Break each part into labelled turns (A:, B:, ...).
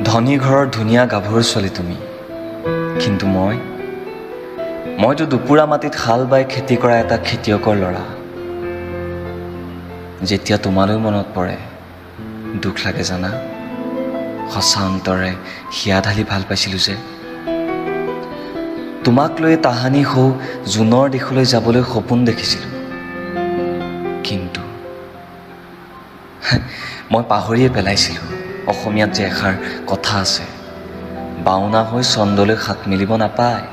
A: ধনী ঘৰৰ ধুনীয়া গাভৰু ছোৱালী তুমি, কিন্তু মইতো দুপুৰা মাটিত হাল বাই খেতি কৰা এটা খেতিয়কৰ ল'ৰা। যেতিয়া তোমালৈ মনত পৰে দুখ লাগে জানা, সঁচা অন্তৰে হিয়া ঢালি ভাল পাইছিলোঁ যে। তোমাক লৈ তাহানি সৌ জোনৰ দিশলৈ যাবলৈ সপোন দেখিছিলোঁ, কিন্তু মই পাহৰিয়ে পেলাইছিলোঁ অসমীয়াত যে এষাৰ কথা আছে, বাওনা হৈ চন্দলৈ হাত মেলিব নাপায়।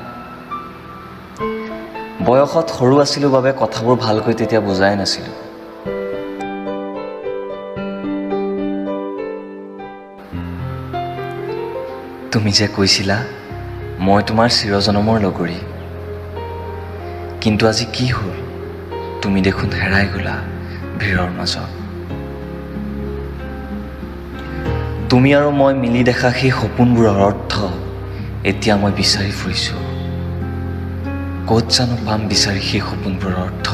A: বয়সত সৰু আছিলোঁ বাবে কথাবোৰ ভালকৈ তেতিয়া বুজাই নাছিলোঁ। তুমি যে কৈছিলা মই তোমাৰ চিৰজনমৰ লগৰী, কিন্তু আজি কি হ'ল, তুমি দেখোন হেৰাই গ'লা ভিৰৰ মাজত। তুমি আৰু মই মিলি দেখা সেই সপোনবোৰৰ অৰ্থ এতিয়া মই বিচাৰি ফুৰিছোঁ। ক'ত জানো পাম বিচাৰি সেই সপোনবোৰৰ অৰ্থ?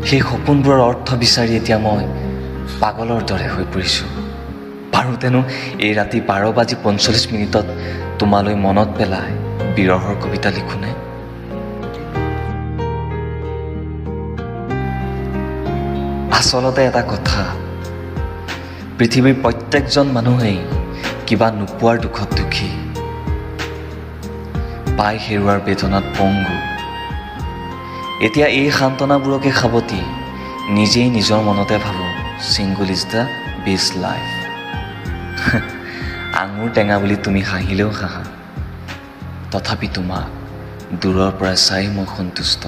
A: সেই সপোনবোৰৰ অৰ্থ বিচাৰি এতিয়া মই পাগলৰ দৰে হৈ পৰিছোঁ। পাৰোঁতেনো এই ৰাতি 12:45 তোমালৈ মনত পেলাই বিৰহৰ কবিতা লিখোনে? আচলতে এটা কথা, পৃথিৱীৰ প্ৰত্যেকজন মানুহেই কিবা নোপোৱাৰ দুখত দুখী, পাই হেৰুৱাৰ বেদনাত পংগু। এতিয়া এই সান্তনাবোৰকে সাৱটি নিজেই নিজৰ মনতে ভাবোঁ, single is the best life. আঙুৰ টেঙা বুলি তুমি হাঁহিলেও হাঁহা, তথাপি তোমাক দূৰৰ পৰা চাই মই সন্তুষ্ট।